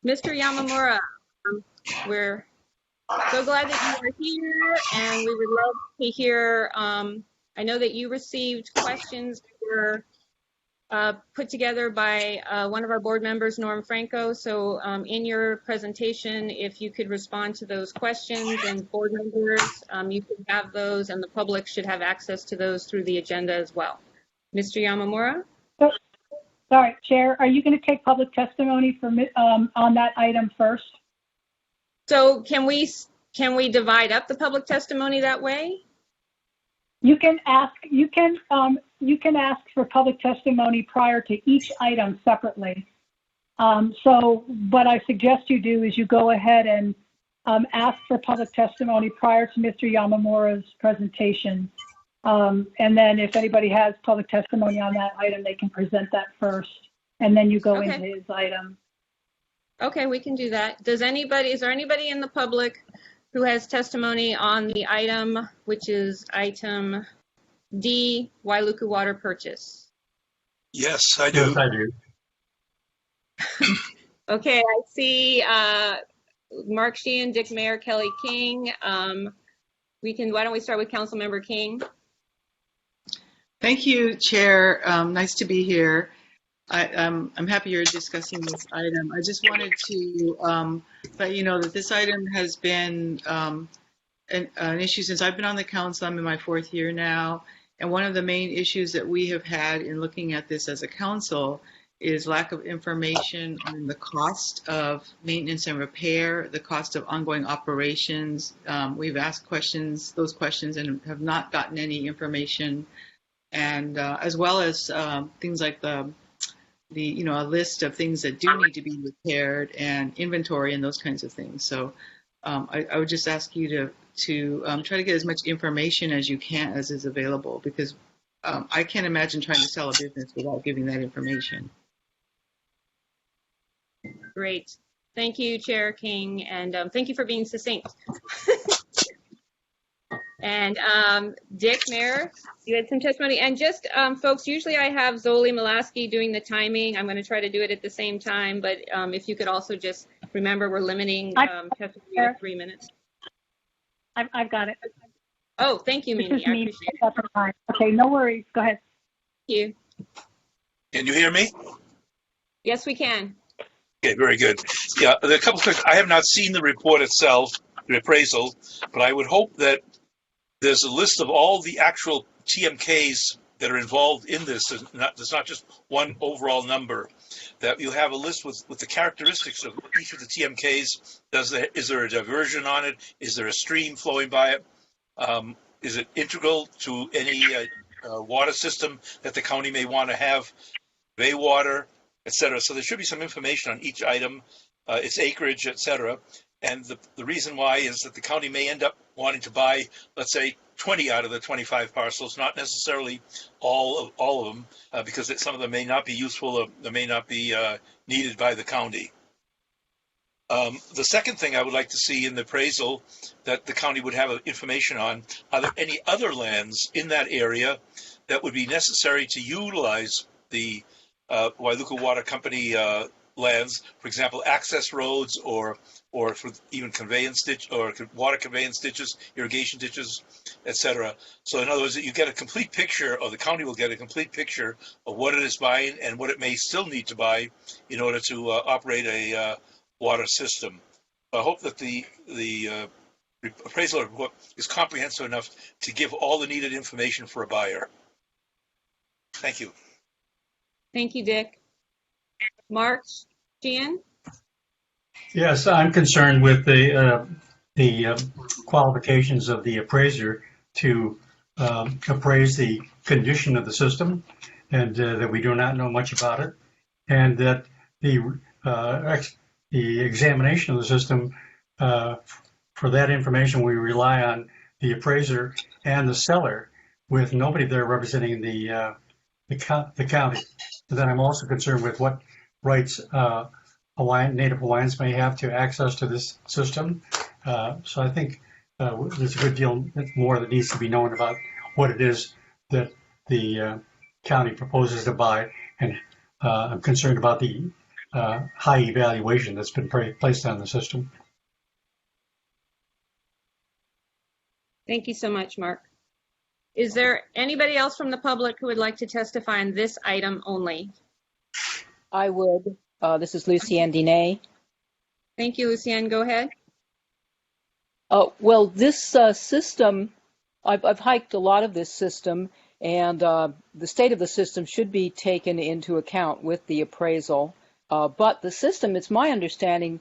Mr. Yamamura, we're so glad that you are here, and we would love to hear, I know that you received questions that were put together by one of our board members, Norm Franco. So in your presentation, if you could respond to those questions, and board members, you could have those, and the public should have access to those through the agenda as well. Mr. Yamamura? Sorry, Chair, are you going to take public testimony for, on that item first? So can we divide up the public testimony that way? You can ask for public testimony prior to each item separately. So what I suggest you do is you go ahead and ask for public testimony prior to Mr. Yamamura's presentation. And then if anybody has public testimony on that item, they can present that first, and then you go into his item. Okay, we can do that. Is there anybody in the public who has testimony on the item, which is item D, Wailuku water purchase? Yes, I do. Yes, I do. Okay, I see Mark Sheehan, Dick Mayer, Kelly King. Why don't we start with Councilmember King? Thank you, Chair. Nice to be here. I'm happy you're discussing this item. I just wanted to let you know that this item has been an issue since I've been on the council. I'm in my 4th year now. And one of the main issues that we have had in looking at this as a council is lack of information on the cost of maintenance and repair, the cost of ongoing operations. We've asked those questions, and have not gotten any information. And as well as things like a list of things that do need to be repaired, and inventory and those kinds of things. So I would just ask you to try to get as much information as you can, as is available, because I can't imagine trying to sell a business without giving that information. Great. Thank you, Chair King, and thank you for being succinct. And Dick Mayer, you had some testimony. And just, folks, usually I have Zoli Mulaski doing the timing. I'm going to try to do it at the same time, but if you could also just remember, we're limiting testimony to 3 minutes. I've got it. Oh, thank you, Mimi. I appreciate it. Okay, no worries. Go ahead. Thank you. Can you hear me? Yes, we can. Okay, very good. Yeah, there are a couple of, I have not seen the report itself, the appraisal, but I would hope that there's a list of all the actual TMKs that are involved in this. There's not just one overall number. That you have a list with the characteristics of each of the TMKs. Is there a diversion on it? Is there a stream flowing by it? Is it integral to any water system that the county may want to have? Bay water, etc. So there should be some information on each item, its acreage, etc. And the reason why is that the county may end up wanting to buy, let's say, 20 out of the 25 parcels, not necessarily all of them, because some of them may not be useful or they may not be needed by the county. The second thing I would like to see in the appraisal that the county would have information on, are there any other lands in that area that would be necessary to utilize the Wailuku Water Company lands, for example, access roads or for even conveyance ditch or water conveyance ditches, irrigation ditches, etc. So in other words, you get a complete picture, or the county will get a complete picture of what it is buying and what it may still need to buy in order to operate a water system. I hope that the appraisal report is comprehensive enough to give all the needed information for a buyer. Thank you. Thank you, Dick. Mark Sheehan? Yes, I'm concerned with the qualifications of the appraiser to appraise the condition of the system, and that we do not know much about it, and that the examination of the system, for that information, we rely on the appraiser and the seller, with nobody there representing the county. And then I'm also concerned with what rights Native Hawaiians may have to access to this system. So I think there's a good deal more that needs to be known about what it is that the county proposes to buy, and I'm concerned about the high evaluation that's been placed on the system. Thank you so much, Mark. Is there anybody else from the public who would like to testify on this item only? I would. This is Lucienne Diné. Thank you, Lucienne. Go ahead. Well, this system, I've hiked a lot of this system, and the state of the system should be taken into account with the appraisal. But the system, it's my understanding,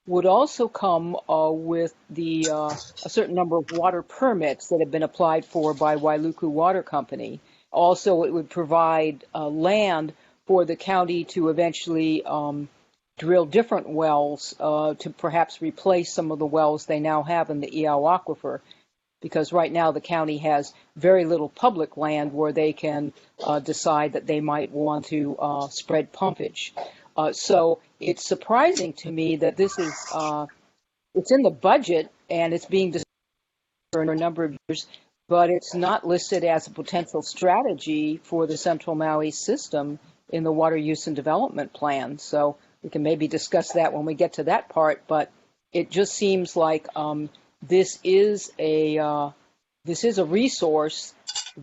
would also come with a certain number of water permits that have been applied for by Wailuku Water Company. Also, it would provide land for the county to eventually drill different wells to perhaps replace some of the wells they now have in the Iau Aquifer, because right now the county has very little public land where they can decide that they might want to spread pumpage. So it's surprising to me that this is, it's in the budget and it's being discussed for a number of years, but it's not listed as a potential strategy for the Central Maui system in the water use and development plan. So we can maybe discuss that when we get to that part, but it just seems like this is a resource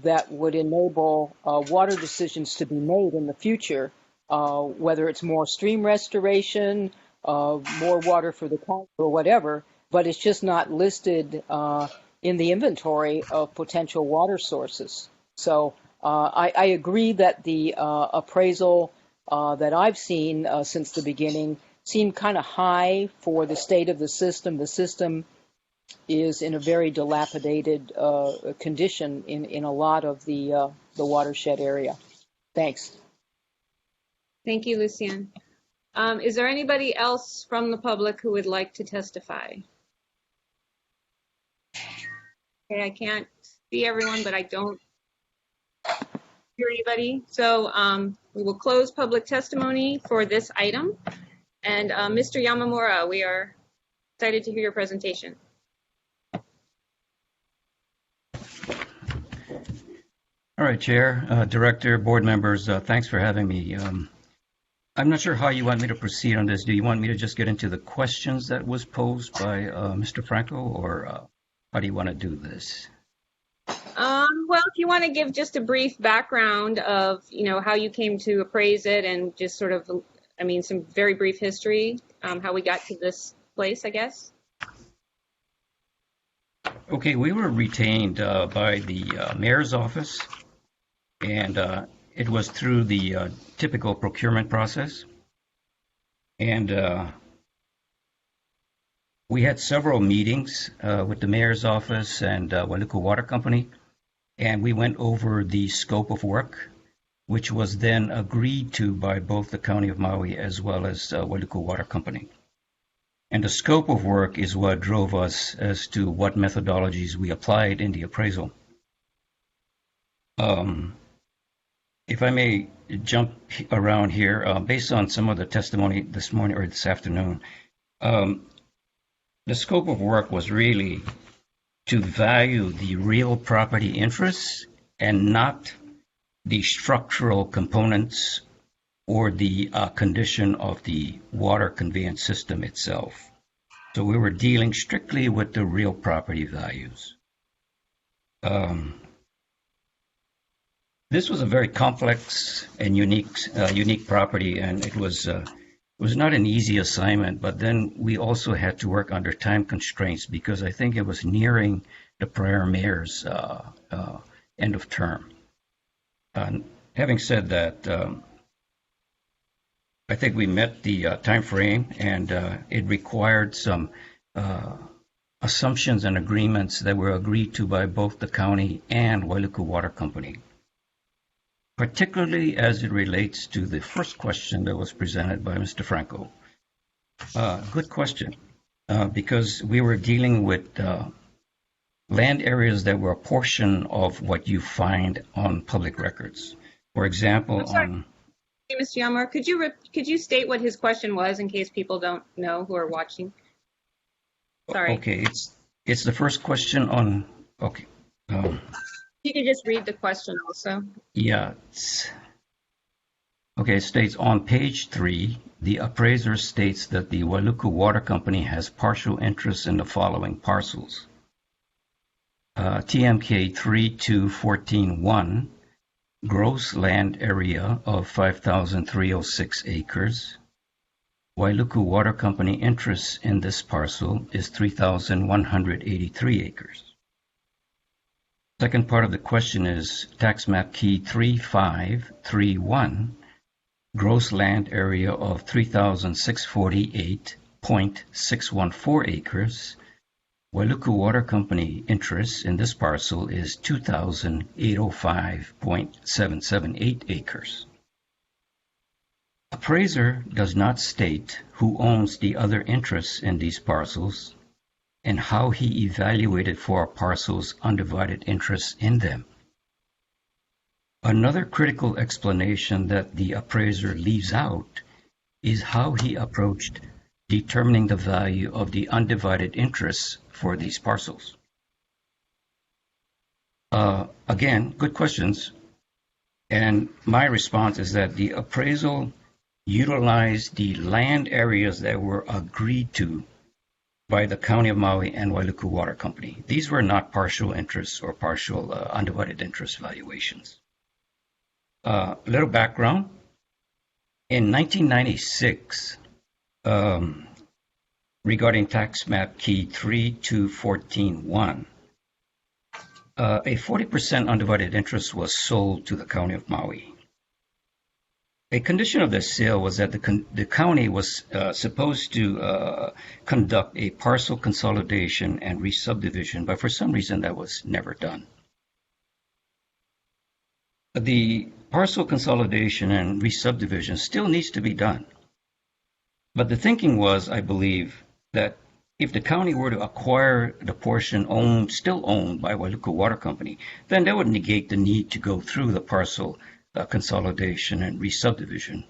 that would enable water decisions to be made in the future, whether it's more stream restoration, more water for the county or whatever, but it's just not listed in the inventory of potential water sources. So I agree that the appraisal that I've seen since the beginning seemed kind of high for the state of the system. The system is in a very dilapidated condition in a lot of the watershed area. Thanks. Thank you, Lucienne. Is there anybody else from the public who would like to testify? Okay, I can't see everyone, but I don't hear anybody. So we will close public testimony for this item. And Mr. Yamamura, we are excited to hear your presentation. All right, Chair, Director, board members, thanks for having me. I'm not sure how you want me to proceed on this. Do you want me to just get into the questions that was posed by Mr. Franco, or how do you want to do this? Well, if you want to give just a brief background of, how you came to appraise it and just sort of, some very brief history, how we got to this place, I guess. Okay, we were retained by the mayor's office, and it was through the typical procurement process. And we had several meetings with the mayor's office and Wailuku Water Company, and we went over the scope of work, which was then agreed to by both the County of Maui as well as Wailuku Water Company. And the scope of work is what drove us as to what methodologies we applied in the appraisal. If I may jump around here, based on some of the testimony this morning or this afternoon, the scope of work was really to value the real property interests and not the structural components or the condition of the water conveyance system itself. So we were dealing strictly with the real property values. This was a very complex and unique property, and it was not an easy assignment, but then we also had to work under time constraints because I think it was nearing the prior mayor's end of term. Having said that, I think we met the time frame, and it required some assumptions and agreements that were agreed to by both the county and Wailuku Water Company, particularly as it relates to the first question that was presented by Mr. Franco. Good question, because we were dealing with land areas that were a portion of what you find on public records. For example, Hey, Mr. Yamamura, could you state what his question was in case people don't know who are watching? Sorry. Okay, it's the first question on. Okay. You could just read the question also. Yeah. Okay, it states on page 3, the appraiser states that the Wailuku Water Company has partial interest in the following parcels. TMK 3214-1, gross land area of 5,306 acres. Wailuku Water Company interest in this parcel is 3,183 acres. Second part of the question is tax map key 3531, gross land area of 3,648.614 acres. Wailuku Water Company interest in this parcel is 2,805.778 acres. Appraiser does not state who owns the other interests in these parcels and how he evaluated for a parcel's undivided interest in them. Another critical explanation that the appraiser leaves out is how he approached determining the value of the undivided interests for these parcels. Again, good questions. And my response is that the appraisal utilized the land areas that were agreed to by the County of Maui and Wailuku Water Company. These were not partial interests or partial undivided interest valuations. Little background. In 1996, regarding tax map key 3214-1, a 40% undivided interest was sold to the County of Maui. A condition of the sale was that the county was supposed to conduct a parcel consolidation and re-subdivision, but for some reason that was never done. The parcel consolidation and re-subdivision still needs to be done. But the thinking was, I believe, that if the county were to acquire the portion still owned by Wailuku Water Company, then that would negate the need to go through the parcel consolidation and re-subdivision.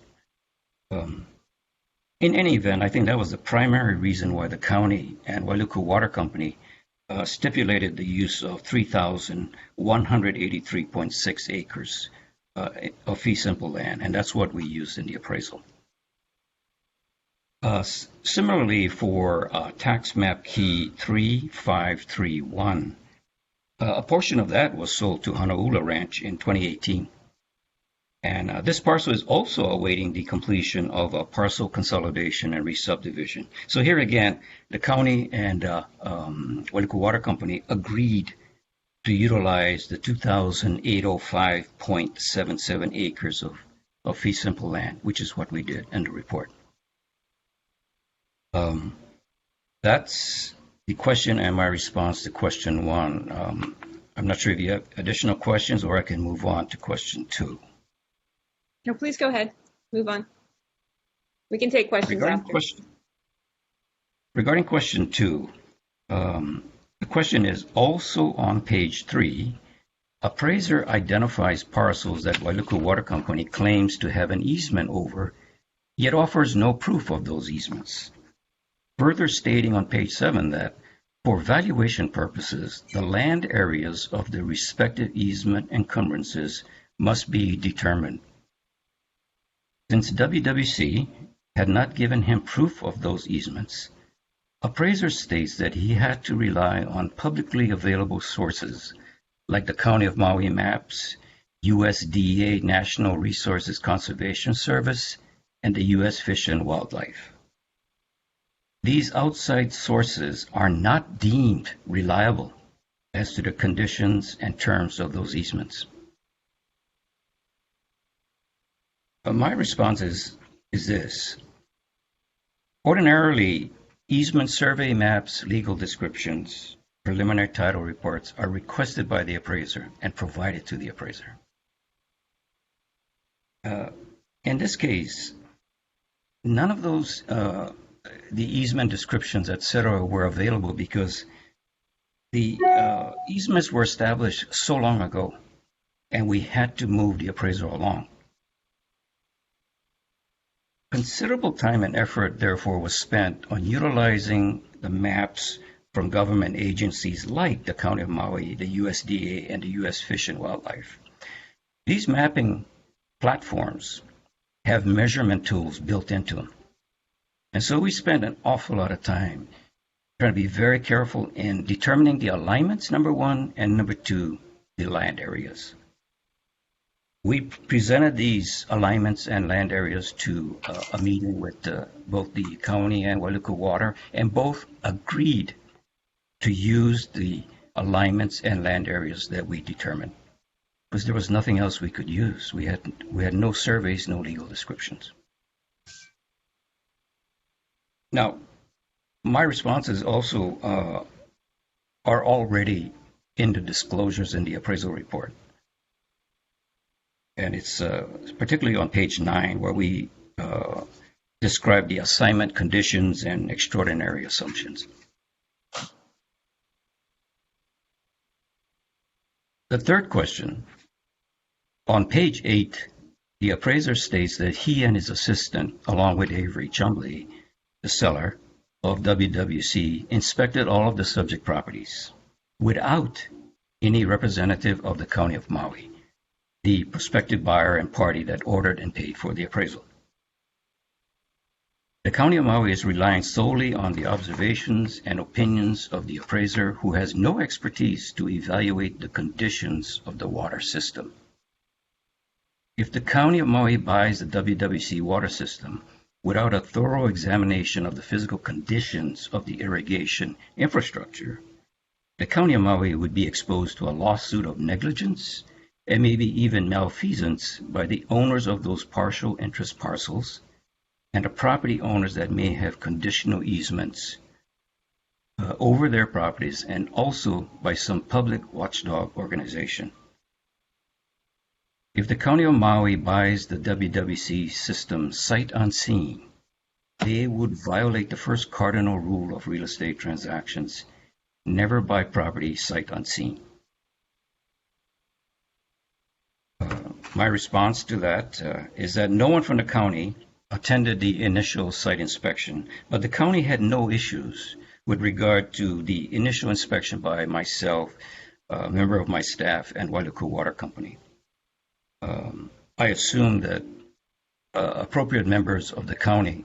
In any event, I think that was the primary reason why the county and Wailuku Water Company stipulated the use of 3,183.6 acres of fee simple land, and that's what we used in the appraisal. Similarly, for tax map key 3531, a portion of that was sold to Honolulu Ranch in 2018. And this parcel is also awaiting the completion of a parcel consolidation and re-subdivision. So here again, the county and Wailuku Water Company agreed to utilize the 2,805.77 acres of fee simple land, which is what we did in the report. That's the question and my response to question 1. I'm not sure if you have additional questions, or I can move on to question 2. No, please go ahead. Move on. We can take questions after. Regarding question 2, the question is also on page 3. Appraiser identifies parcels that Wailuku Water Company claims to have an easement over, yet offers no proof of those easements. Further stating on page 7 that for valuation purposes, the land areas of the respective easement encumbrances must be determined. Since WWC had not given him proof of those easements, appraiser states that he had to rely on publicly available sources like the County of Maui maps, USDA National Resources Conservation Service, and the U.S. Fish and Wildlife. These outside sources are not deemed reliable as to the conditions and terms of those easements. But my response is this. Ordinarily, easement survey maps, legal descriptions, preliminary title reports are requested by the appraiser and provided to the appraiser. In this case, none of those, the easement descriptions, etc., were available because the easements were established so long ago, and we had to move the appraiser along. Considerable time and effort, therefore, was spent on utilizing the maps from government agencies like the County of Maui, the USDA, and the U.S. Fish and Wildlife. These mapping platforms have measurement tools built into them. And so we spend an awful lot of time trying to be very careful in determining the alignments, number one, and number two, the land areas. We presented these alignments and land areas to a meeting with both the county and Wailuku Water, and both agreed to use the alignments and land areas that we determined, because there was nothing else we could use. We had no surveys, no legal descriptions. Now, my responses also are already in the disclosures in the appraisal report. And it's particularly on page 9, where we describe the assignment conditions and extraordinary assumptions. The third question, on page 8, the appraiser states that he and his assistant, along with Avery Chumley, the seller of WWC, inspected all of the subject properties without any representative of the County of Maui, the prospective buyer and party that ordered and paid for the appraisal. The County of Maui is relying solely on the observations and opinions of the appraiser, who has no expertise to evaluate the conditions of the water system. If the County of Maui buys the WWC water system without a thorough examination of the physical conditions of the irrigation infrastructure, the County of Maui would be exposed to a lawsuit of negligence and maybe even malfeasance by the owners of those partial interest parcels and the property owners that may have conditional easements over their properties, and also by some public watchdog organization. If the County of Maui buys the WWC system sight unseen, they would violate the first cardinal rule of real estate transactions: never buy property sight unseen. My response to that is that no one from the county attended the initial site inspection, but the county had no issues with regard to the initial inspection by myself, a member of my staff, and Wailuku Water Company. I assume that appropriate members of the county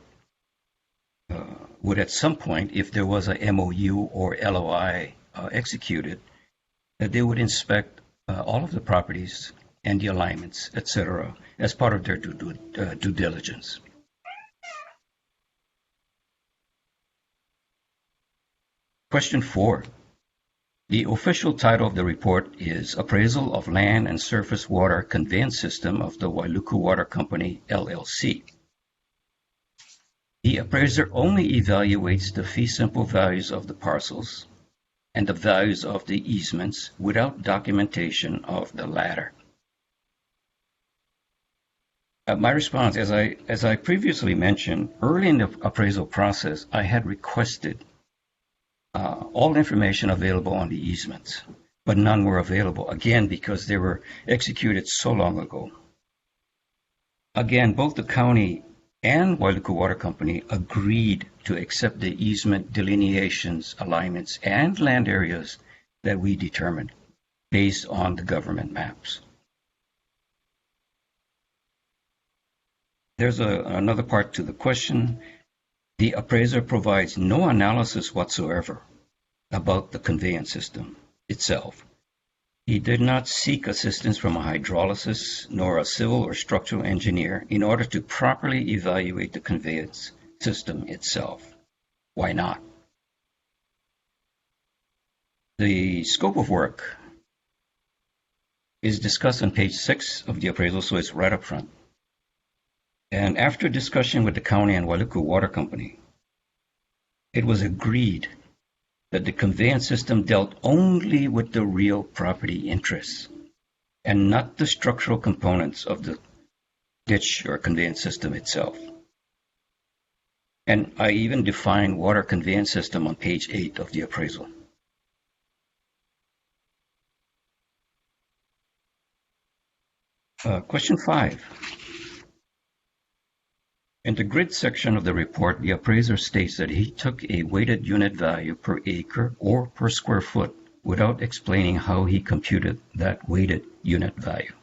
would at some point, if there was a MOU or LOI executed, that they would inspect all of the properties and the alignments, etc., as part of their due diligence. Question 4. The official title of the report is Appraisal of Land and Surface Water Conveyance System of the Wailuku Water Company, LLC. The appraiser only evaluates the fee simple values of the parcels and the values of the easements without documentation of the latter. My response, as I previously mentioned, early in the appraisal process, I had requested all information available on the easements, but none were available, again, because they were executed so long ago. Again, both the county and Wailuku Water Company agreed to accept the easement delineations, alignments, and land areas that we determined based on the government maps. There's another part to the question. The appraiser provides no analysis whatsoever about the conveyance system itself. He did not seek assistance from a hydrologist nor a civil or structural engineer in order to properly evaluate the conveyance system itself. Why not? The scope of work is discussed on page 6 of the appraisal, so it's right up front. And after discussion with the county and Wailuku Water Company, it was agreed that the conveyance system dealt only with the real property interests and not the structural components of the ditch or conveyance system itself. And I even define water conveyance system on page 8 of the appraisal. Question 5. In the grid section of the report, the appraiser states that he took a weighted unit value per acre or per square foot without explaining how he computed that weighted unit value.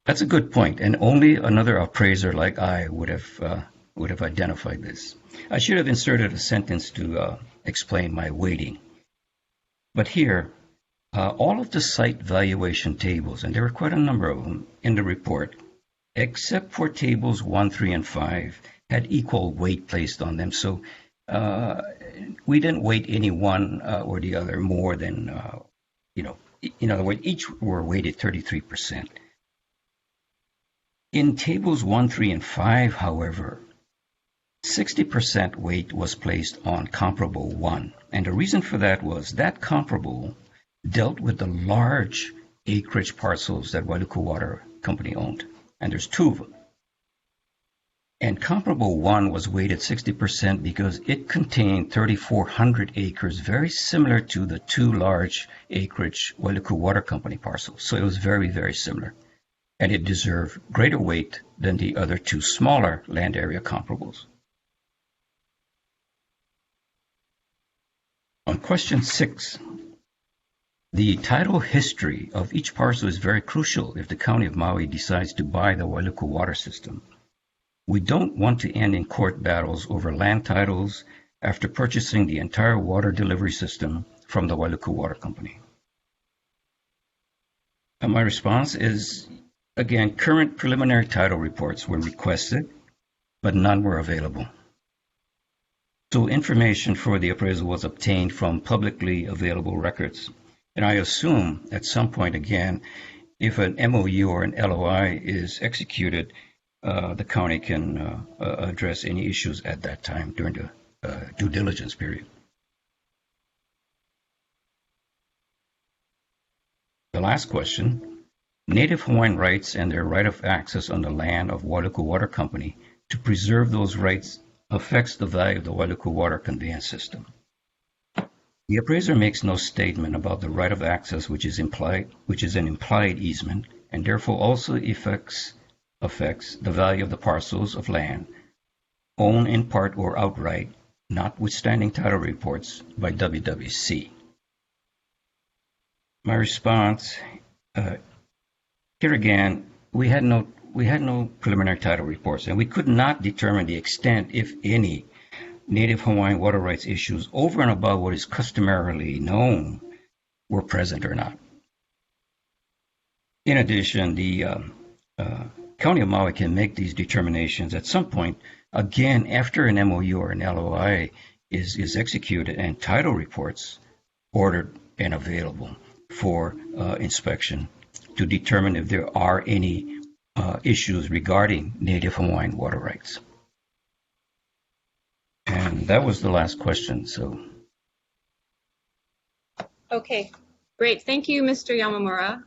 That's a good point, and only another appraiser like I would have identified this. I should have inserted a sentence to explain my weighting. But here, all of the site valuation tables, and there were quite a number of them in the report, except for tables 1, 3, and 5, had equal weight placed on them. So we didn't weight any one or the other more than, in other words, each were weighted 33%. In tables 1, 3, and 5, however, 60% weight was placed on comparable 1. And the reason for that was that comparable dealt with the large acreage parcels that Wailuku Water Company owned. And there's 2 of them. And comparable 1 was weighted 60% because it contained 3,400 acres, very similar to the 2 large acreage Wailuku Water Company parcels. So it was very, very similar. And it deserved greater weight than the other 2 smaller land area comparables. On question 6, the title history of each parcel is very crucial if the County of Maui decides to buy the Wailuku water system. We don't want to end in court battles over land titles after purchasing the entire water delivery system from the Wailuku Water Company. And my response is, again, current preliminary title reports were requested, but none were available. So information for the appraisal was obtained from publicly available records. And I assume at some point, again, if an MOU or an LOI is executed, the county can address any issues at that time during the due diligence period. The last question, Native Hawaiian rights and their right of access on the land of Wailuku Water Company to preserve those rights affects the value of the Wailuku Water conveyance system. The appraiser makes no statement about the right of access, which is an implied easement, and therefore also affects the value of the parcels of land owned in part or outright, notwithstanding title reports by WWC. My response, here again, we had no preliminary title reports, and we could not determine the extent, if any, Native Hawaiian water rights issues over and above what is customarily known were present or not. In addition, the County of Maui can make these determinations at some point, again, after an MOU or an LOI is executed and title reports ordered and available for inspection to determine if there are any issues regarding Native Hawaiian water rights. And that was the last question. So, Okay, great. Thank you, Mr. Yamamura.